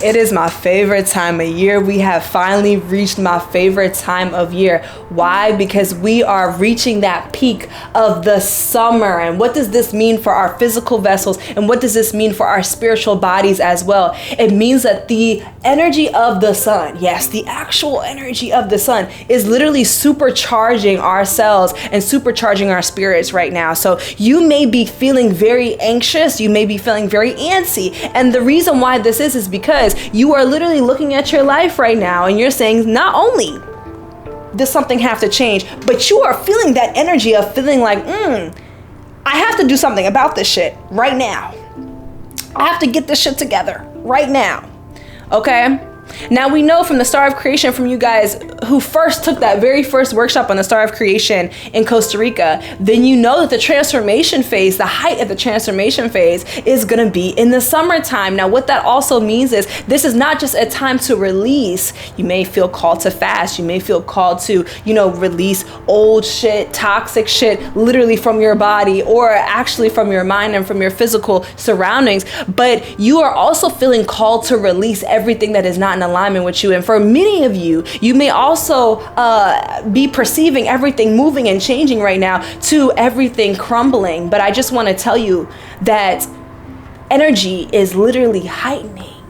It is my favorite time of year. We have finally reached my favorite time of year. Why? Because we are reaching that peak of the summer. And what does this mean for our physical vessels? And what does this mean for our spiritual bodies as well? It means that the energy of the sun, yes, the actual energy of the sun is literally supercharging our cells and supercharging our spirits right now. So you may be feeling very anxious. You may be feeling very antsy. And the reason why this is because you are literally looking at your life right now and you're saying, not only does something have to change, but you are feeling that energy of feeling like, I have to do something about this shit right now. I have to get this shit together right now. Okay? Now we know from the Star of Creation, from you guys who first took that very first workshop on the Star of Creation in Costa Rica, then you know that the transformation phase, the height of the transformation phase is going to be in the summertime. Now what that also means is this is not just a time to release. You may feel called to fast. You may feel called to, release old shit, toxic shit, literally from your body or actually from your mind and from your physical surroundings. But you are also feeling called to release everything that is not in alignment with you. And for many of you, you may also be perceiving everything moving and changing right now to everything crumbling. But I just want to tell you that energy is literally heightening.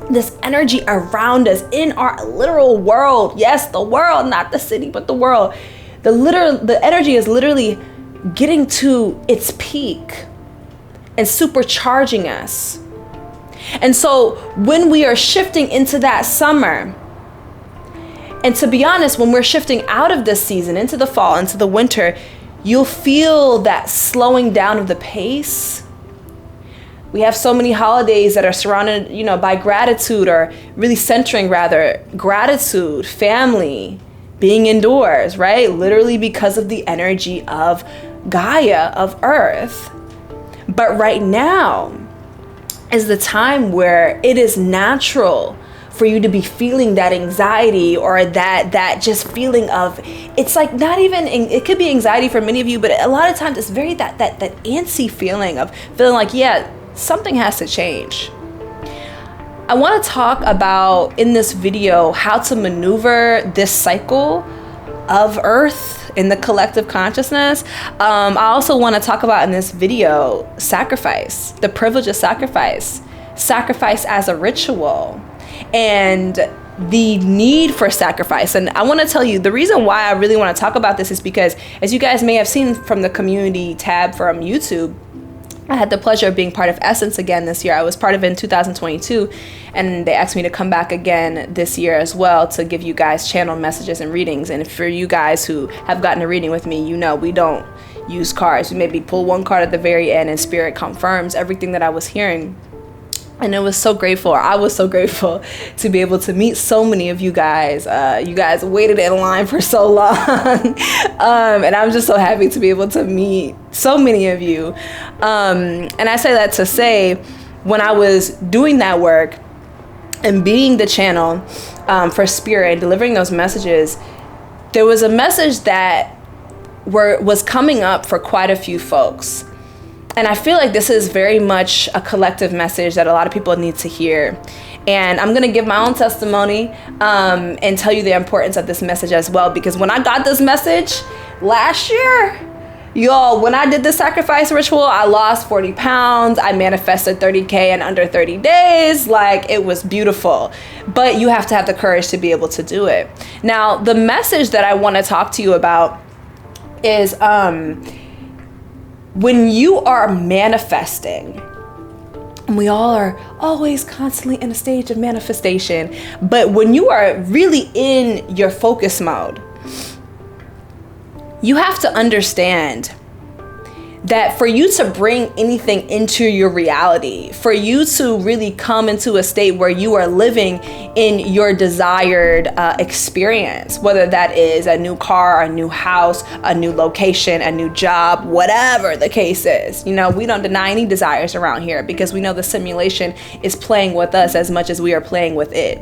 This energy around us in our literal world. Yes, the world, not the city, but the world. The energy is literally getting to its peak and supercharging us. And so when we are shifting into that summer, and to be honest, when we're shifting out of this season into the fall, into the winter, you'll feel that slowing down of the pace. We have so many holidays that are surrounded, by gratitude, or really centering rather gratitude, family, being indoors, right? Literally because of the energy of Gaia, of Earth. But right now is the time where it is natural for you to be feeling that anxiety or that just feeling of, it's like not even, it could be anxiety for many of you, but a lot of times it's very that antsy feeling of feeling like, yeah, something has to change. I want to talk about in this video how to maneuver this cycle of Earth in the collective consciousness. I also want to talk about in this video sacrifice, the privilege of sacrifice as a ritual, and the need for sacrifice. And I want to tell you the reason why I really want to talk about this is because, as you guys may have seen from the community tab from YouTube, I had the pleasure of being part of Essence again this year. I was part of it in 2022, and they asked me to come back again this year as well to give you guys channel messages and readings. And for you guys who have gotten a reading with me, we don't use cards. We maybe pull one card at the very end and Spirit confirms everything that I was hearing. And I was so grateful to be able to meet so many of you guys. You guys waited in line for so long. And I'm just so happy to be able to meet so many of you. And I say that to say, when I was doing that work and being the channel for Spirit and delivering those messages, there was a message that was coming up for quite a few folks. And I feel like this is very much a collective message that a lot of people need to hear. And I'm going to give my own testimony and tell you the importance of this message as well. Because when I got this message last year, y'all, when I did the sacrifice ritual, I lost 40 pounds. I manifested 30K in under 30 days. Like, it was beautiful. But you have to have the courage to be able to do it. Now, the message that I want to talk to you about is when you are manifesting, and we all are always constantly in a stage of manifestation, but when you are really in your focus mode, you have to understand that for you to bring anything into your reality, for you to really come into a state where you are living in your desired experience, whether that is a new car, a new house, a new location, a new job, whatever the case is. We don't deny any desires around here because we know the simulation is playing with us as much as we are playing with it.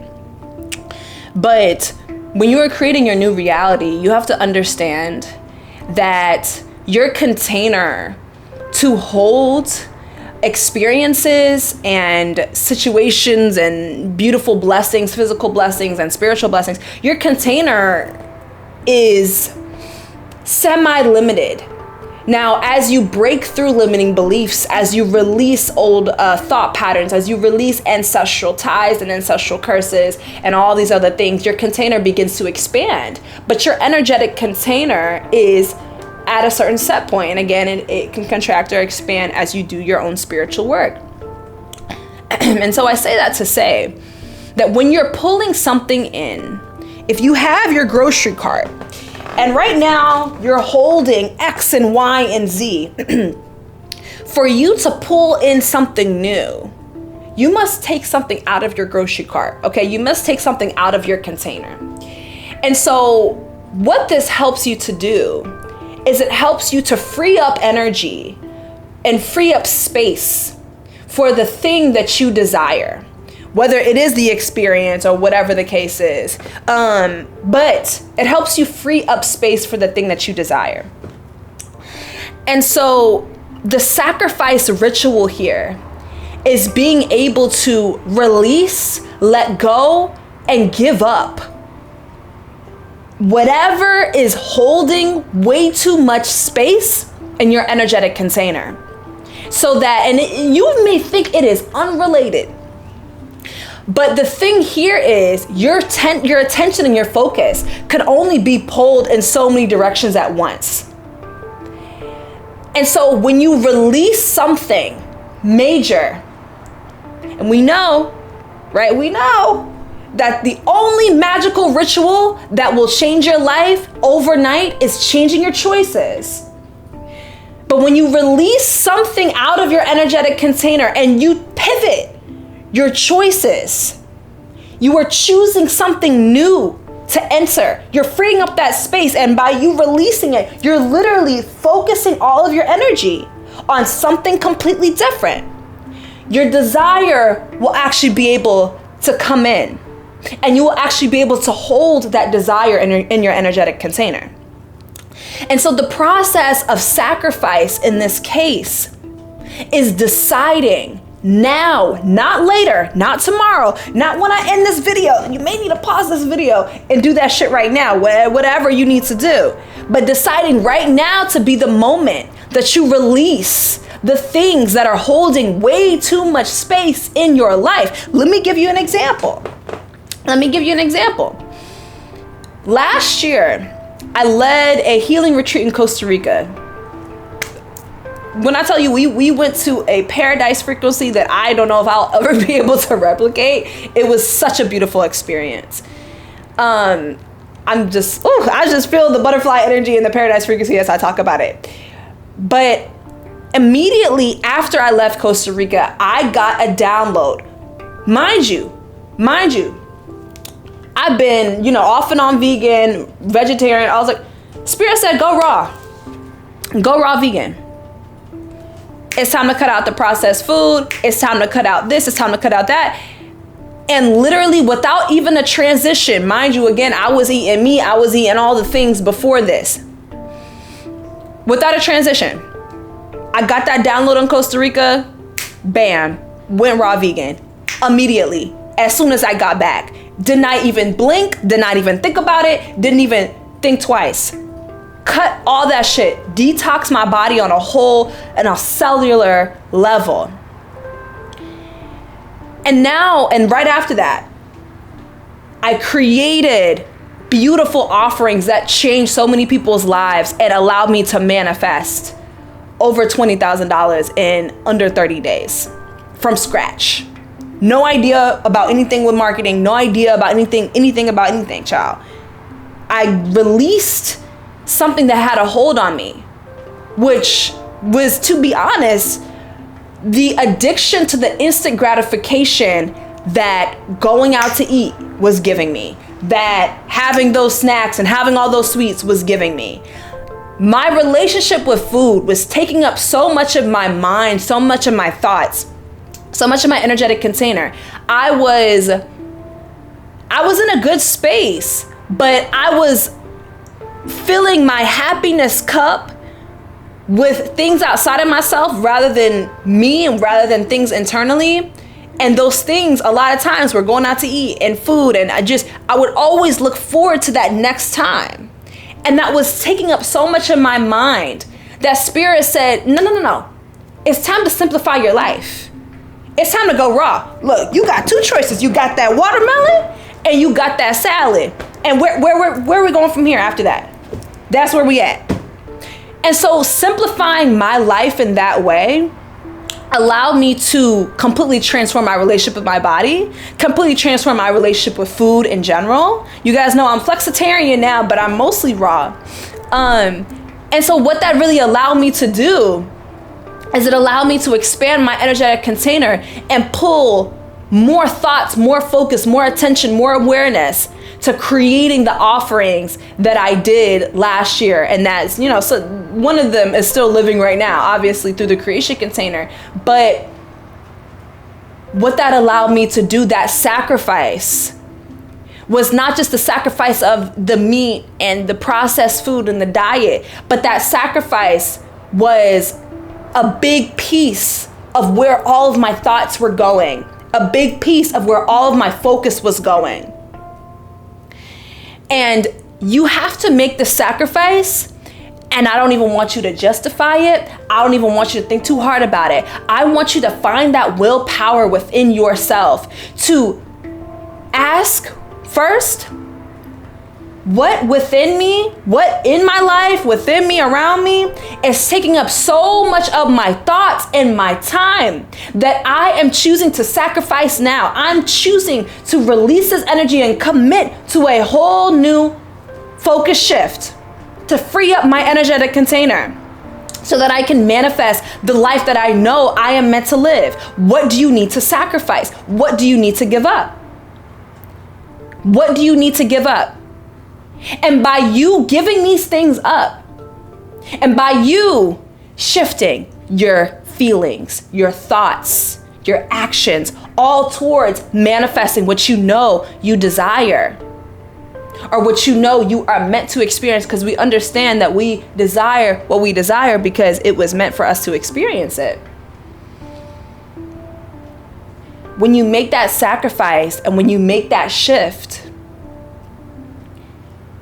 But when you are creating your new reality, you have to understand that your container to hold experiences and situations and beautiful blessings, physical blessings and spiritual blessings, your container is semi-limited. Now, as you break through limiting beliefs, as you release old thought patterns, as you release ancestral ties and ancestral curses and all these other things, your container begins to expand. But your energetic container is at a certain set point. And again, it can contract or expand as you do your own spiritual work. And so I say that to say that when you're pulling something in, if you have your grocery cart, and right now you're holding X and Y and Z, for you to pull in something new, you must take something out of your grocery cart, okay? You must take something out of your container. And so what this helps you to do is it helps you to free up energy and free up space for the thing that you desire, whether it is the experience or whatever the case is. But it helps you free up space for the thing that you desire. And so the sacrifice ritual here is being able to release, let go, and give up whatever is holding way too much space in your energetic container. So that, and you may think it is unrelated, but the thing here is your attention and your focus can only be pulled in so many directions at once. And so when you release something major, and we know, right? We know that the only magical ritual that will change your life overnight is changing your choices. But when you release something out of your energetic container and you pivot your choices, you are choosing something new to enter. You're freeing up that space, and by you releasing it, you're literally focusing all of your energy on something completely different. Your desire will actually be able to come in, and you will actually be able to hold that desire in your energetic container. And so the process of sacrifice in this case is deciding now, not later, not tomorrow, not when I end this video. You may need to pause this video and do that shit right now, whatever you need to do. But deciding right now to be the moment that you release the things that are holding way too much space in your life. Let me give you an example. Last year, I led a healing retreat in Costa Rica. When I tell you we went to a paradise frequency that I don't know if I'll ever be able to replicate, it was such a beautiful experience. I just feel the butterfly energy and the paradise frequency as I talk about it. But immediately after I left Costa Rica, I got a download. Mind you, I've been, off and on vegan, vegetarian. I was like, Spirit said, go raw vegan. It's time to cut out the processed food. It's time to cut out this. It's time to cut out that. And literally without even a transition, mind you, again, I was eating meat. I was eating all the things before this. Without a transition, I got that download in Costa Rica. Bam, went raw vegan immediately. As soon as I got back, did not even blink, did not even think about it, didn't even think twice. Cut all that shit, detox my body on a cellular level. And right after that, I created beautiful offerings that changed so many people's lives and allowed me to manifest over $20,000 in under 30 days from scratch. No idea about anything with marketing, no idea about anything about anything, child. I released something that had a hold on me, which was, to be honest, the addiction to the instant gratification that going out to eat was giving me, that having those snacks and having all those sweets was giving me. My relationship with food was taking up so much of my mind, so much of my thoughts, so much of my energetic container. I was in a good space, but I was filling my happiness cup with things outside of myself rather than me and rather than things internally. And those things, a lot of times we're going out to eat and food, and I would always look forward to that next time. And that was taking up so much of my mind that spirit said, no. It's time to simplify your life. It's time to go raw. Look, you got two choices. You got that watermelon and you got that salad. And where are we going from here after that? That's where we at. And so simplifying my life in that way allowed me to completely transform my relationship with my body, completely transform my relationship with food in general. You guys know I'm flexitarian now, but I'm mostly raw. And so what that really allowed me to do is it allowed me to expand my energetic container and pull more thoughts, more focus, more attention, more awareness to creating the offerings that I did last year. And that's, so one of them is still living right now, obviously through the creation container. But what that allowed me to do, that sacrifice, was not just the sacrifice of the meat and the processed food and the diet, but that sacrifice was a big piece of where all of my thoughts were going, a big piece of where all of my focus was going. And you have to make the sacrifice, and I don't even want you to justify it. I don't even want you to think too hard about it. I want you to find that willpower within yourself to ask first, what within me, what in my life, within me, around me, is taking up so much of my thoughts and my time that I am choosing to sacrifice now. I'm choosing to release this energy and commit to a whole new focus shift to free up my energetic container so that I can manifest the life that I know I am meant to live. What do you need to sacrifice? What do you need to give up? What do you need to give up? And by you giving these things up, and by you shifting your feelings, your thoughts, your actions, all towards manifesting what you know you desire, or what you know you are meant to experience, because we understand that we desire what we desire because it was meant for us to experience it. When you make that sacrifice and when you make that shift,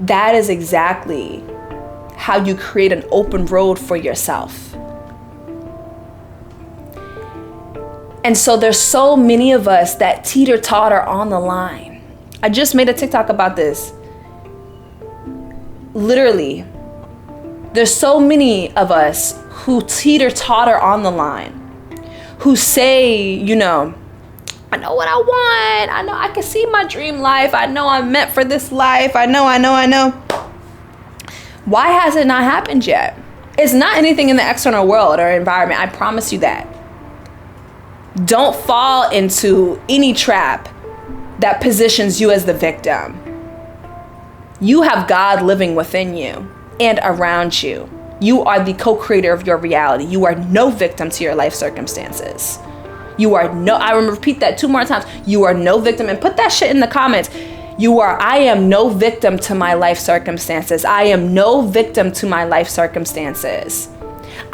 that is exactly how you create an open road for yourself. And so there's so many of us that teeter-totter on the line. I just made a TikTok about this. Literally, there's so many of us who teeter-totter on the line, who say, I know what I want. I know I can see my dream life. I know I'm meant for this life. I know. Why has it not happened yet? It's not anything in the external world or environment. I promise you that. Don't fall into any trap that positions you as the victim. You have God living within you and around you. You are the co-creator of your reality. You are no victim to your life circumstances. I repeat that 2 more times. You are no victim. And put that shit in the comments. I am no victim to my life circumstances. I am no victim to my life circumstances.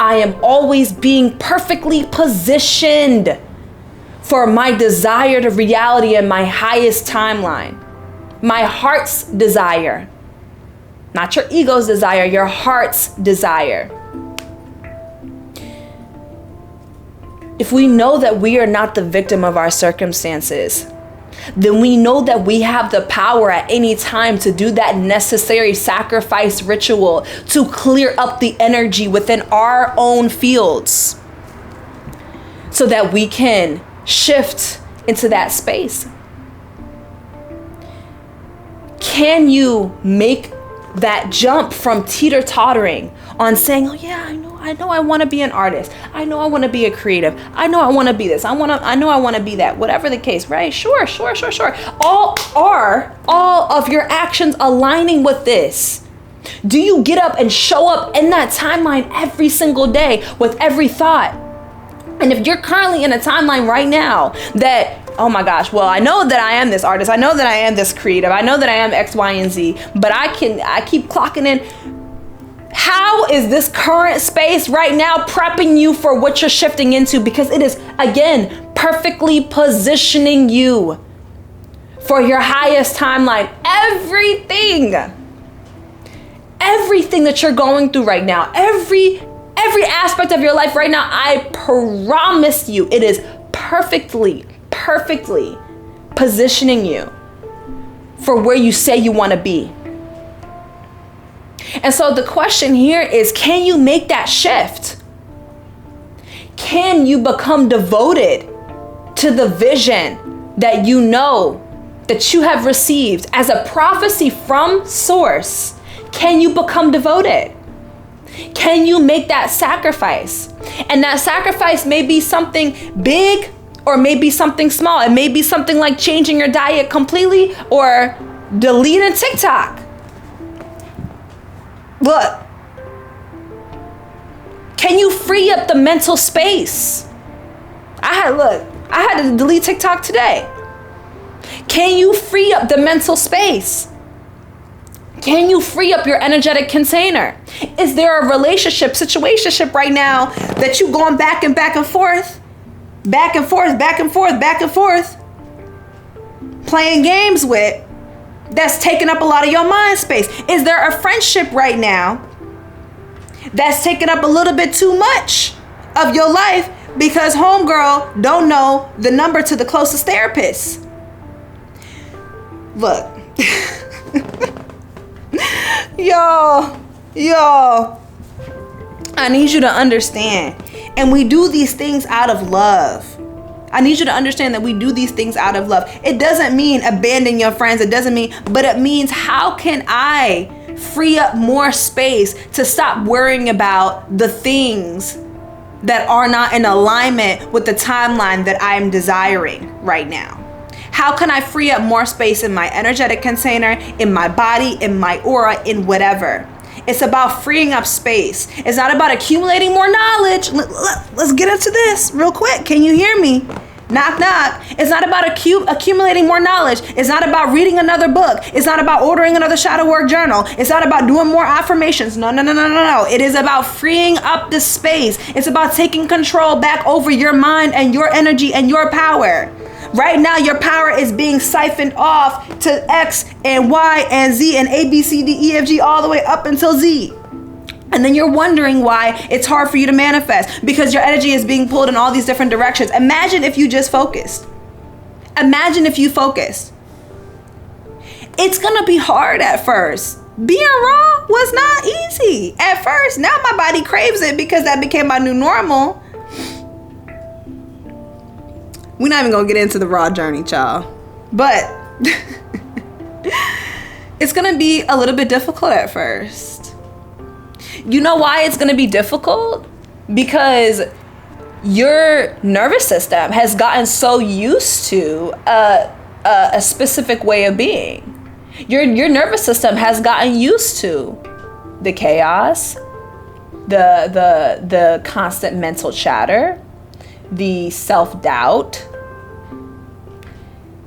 I am always being perfectly positioned for my desired reality and my highest timeline. My heart's desire. Not your ego's desire, your heart's desire. If we know that we are not the victim of our circumstances, then we know that we have the power at any time to do that necessary sacrifice ritual to clear up the energy within our own fields so that we can shift into that space. Can you make that jump from teeter-tottering on saying, oh yeah, I know I want to be an artist. I know I want to be a creative. I know I want to be this. I know I want to be that. Whatever the case, right? Sure. All of your actions aligning with this? Do you get up and show up in that timeline every single day with every thought? And if you're currently in a timeline right now that, oh my gosh, well, I know that I am this artist. I know that I am this creative. I know that I am X, Y, and Z, but I keep clocking in. How is this current space right now prepping you for what you're shifting into? Because it is, again, perfectly positioning you for your highest timeline. Everything that you're going through right now, every aspect of your life right now, I promise you, it is perfectly positioning you for where you say you want to be. And so the question here is, can you make that shift? Can you become devoted to the vision that you know that you have received as a prophecy from Source? Can you become devoted? Can you make that sacrifice? And that sacrifice may be something big or maybe something small. It may be something like changing your diet completely or deleting TikTok. Look, can you free up the mental space? I had to delete TikTok today. Can you free up the mental space? Can you free up your energetic container? Is there a relationship, situationship right now that you going back and forth, playing games with, that's taking up a lot of your mind space? Is there a friendship right now that's taking up a little bit too much of your life because homegirl don't know the number to the closest therapist? Look. Y'all, I need you to understand. And we do these things out of love. I need you to understand that we do these things out of love. It doesn't mean abandon your friends. It doesn't mean, but it means, how can I free up more space to stop worrying about the things that are not in alignment with the timeline that I'm desiring right now? How can I free up more space in my energetic container, in my body, in my aura, in whatever? It's about freeing up space. It's not about accumulating more knowledge. Let's get into this real quick. Can you hear me? Knock, knock. It's not about accumulating more knowledge. It's not about reading another book. It's not about ordering another shadow work journal. It's not about doing more affirmations. No. It is about freeing up the space. It's about taking control back over your mind and your energy and your power. Right now, your power is being siphoned off to X and Y and Z and A, B, C, D, E, F, G, all the way up until Z. And then you're wondering why it's hard for you to manifest, because your energy is being pulled in all these different directions. Imagine if you just focused. Imagine if you focused. It's going to be hard at first. Being raw was not easy at first. Now my body craves it because that became my new normal. We're not even gonna get into the raw journey, child. But it's gonna be a little bit difficult at first. You know why it's gonna be difficult? Because your nervous system has gotten so used to a specific way of being. Your nervous system has gotten used to the chaos, the constant mental chatter, the self-doubt.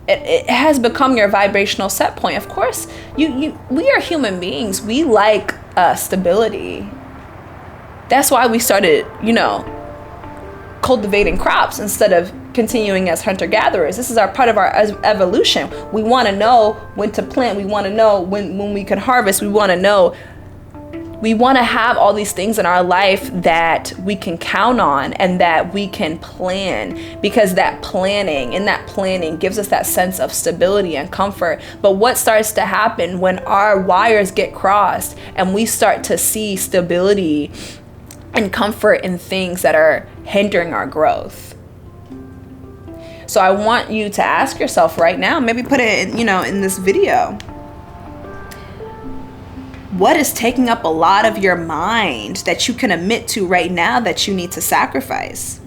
It has become your vibrational set point. Of course, we are human beings. We like stability. That's why we started, cultivating crops instead of continuing as hunter-gatherers. This is part of our evolution. We want to know when to plant. We want to know when we can harvest. We want to have all these things in our life that we can count on and that we can plan, because that planning gives us that sense of stability and comfort. But what starts to happen when our wires get crossed and we start to see stability and comfort in things that are hindering our growth? So I want you to ask yourself right now, maybe put it in this video. What is taking up a lot of your mind that you can admit to right now that you need to sacrifice?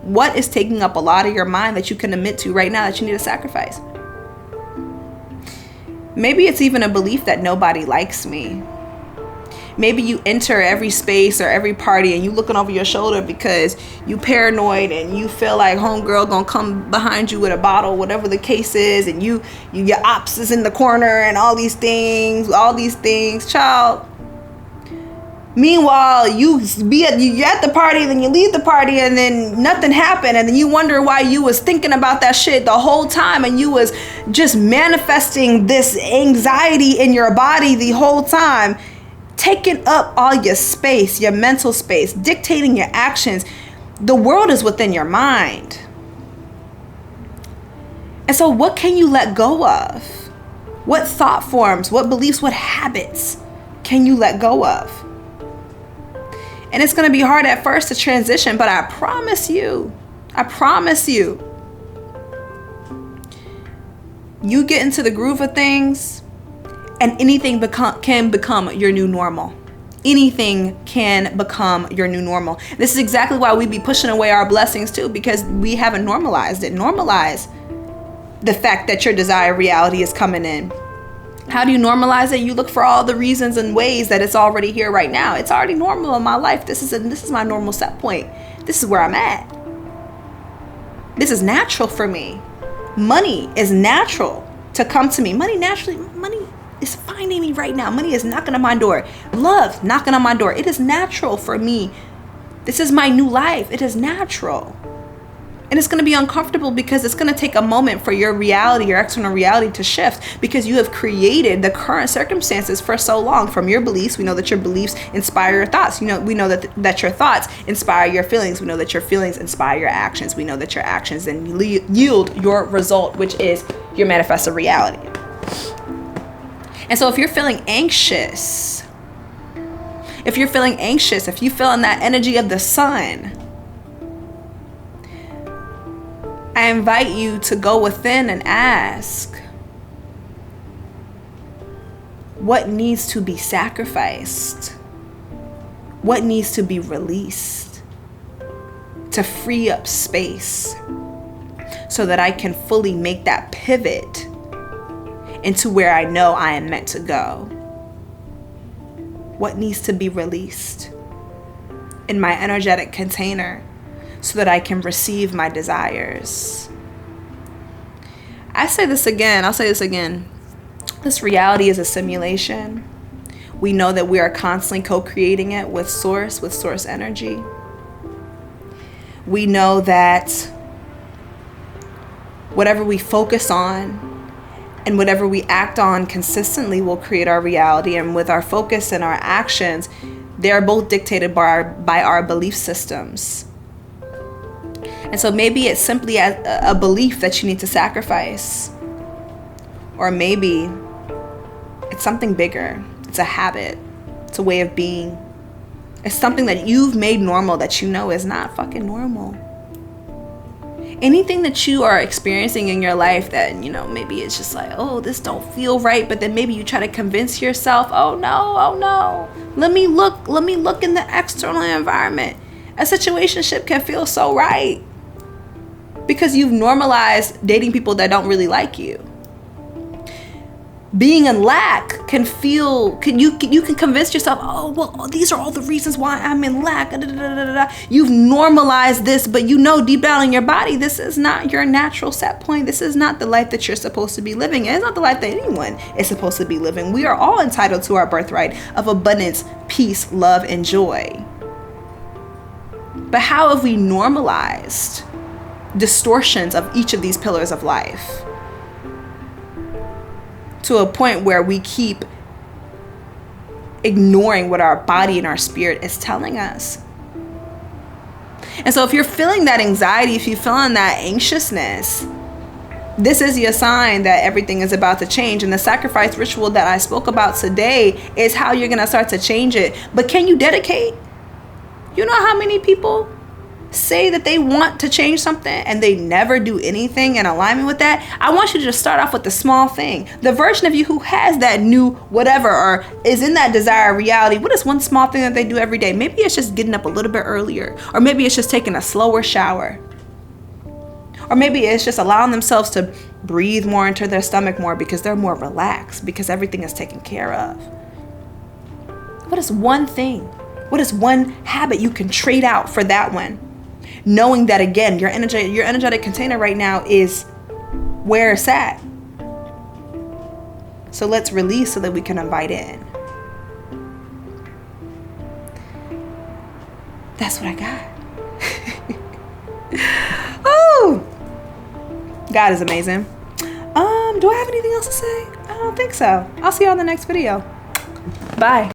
What is taking up a lot of your mind that you can admit to right now that you need to sacrifice? Maybe it's even a belief that nobody likes me. Maybe you enter every space or every party and you looking over your shoulder because you paranoid and you feel like homegirl gonna come behind you with a bottle, whatever the case is, and your ops is in the corner and all these things, child. Meanwhile, you're at the party, then you leave the party, and then nothing happened, and then you wonder why you was thinking about that shit the whole time, and you was just manifesting this anxiety in your body the whole time, taking up all your space, your mental space, dictating your actions. The world is within your mind. And so what can you let go of? What thought forms, what beliefs, what habits can you let go of? And it's going to be hard at first to transition, but I promise you, you get into the groove of things and anything can become your new normal. Anything can become your new normal. This is exactly why we be pushing away our blessings too, because we haven't normalized it. Normalize the fact that your desired reality is coming in. How do you normalize it? You look for all the reasons and ways that it's already here right now. It's already normal in my life. This is my normal set point. This is where I'm at. This is natural for me. Money is natural to come to me. Money is finding me right now. Money is knocking on my door. Love knocking on my door. It is natural for me. This is my new life. It is natural. And it's going to be uncomfortable because it's going to take a moment for your reality, your external reality to shift, because you have created the current circumstances for so long from your beliefs. We know that your beliefs inspire your thoughts. We know that your thoughts inspire your feelings. We know that your feelings inspire your actions. We know that your actions then yield your result, which is your manifested reality. And so if you're feeling anxious, if you feel in that energy of the sun, I invite you to go within and ask, what needs to be sacrificed? What needs to be released to free up space so that I can fully make that pivot into where I know I am meant to go? What needs to be released in my energetic container so that I can receive my desires? I'll say this again. This reality is a simulation. We know that we are constantly co-creating it with source energy. We know that whatever we focus on and whatever we act on consistently will create our reality. And with our focus and our actions, they are both dictated by our belief systems. And so maybe it's simply a belief that you need to sacrifice. Or maybe it's something bigger. It's a habit. It's a way of being. It's something that you've made normal that you know is not fucking normal. Anything that you are experiencing in your life that, maybe it's just like, oh, this don't feel right. But then maybe you try to convince yourself, oh no. Let me look in the external environment. A situationship can feel so right because you've normalized dating people that don't really like you. Being in lack can feel, you can convince yourself, oh, well, these are all the reasons why I'm in lack. You've normalized this, but deep down in your body, this is not your natural set point. This is not the life that you're supposed to be living. It's not the life that anyone is supposed to be living. We are all entitled to our birthright of abundance, peace, love, and joy. But how have we normalized distortions of each of these pillars of life to a point where we keep ignoring what our body and our spirit is telling us? And so if you're feeling that anxiety, if you're feeling that anxiousness, this is your sign that everything is about to change. And the sacrifice ritual that I spoke about today is how you're going to start to change it. But can you dedicate? You know how many people say that they want to change something and they never do anything in alignment with that? I want you to just start off with the small thing. The version of you who has that new whatever or is in that desired reality. What is one small thing that they do every day? Maybe it's just getting up a little bit earlier, or maybe it's just taking a slower shower, or maybe it's just allowing themselves to breathe more into their stomach more because they're more relaxed because everything is taken care of. What is one thing? What is one habit you can trade out for that one? Knowing that, again, your energetic container right now is where it's at. So let's release so that we can invite in. That's what I got. Oh, God is amazing. Do I have anything else to say? I don't think so. I'll see you on the next video. Bye.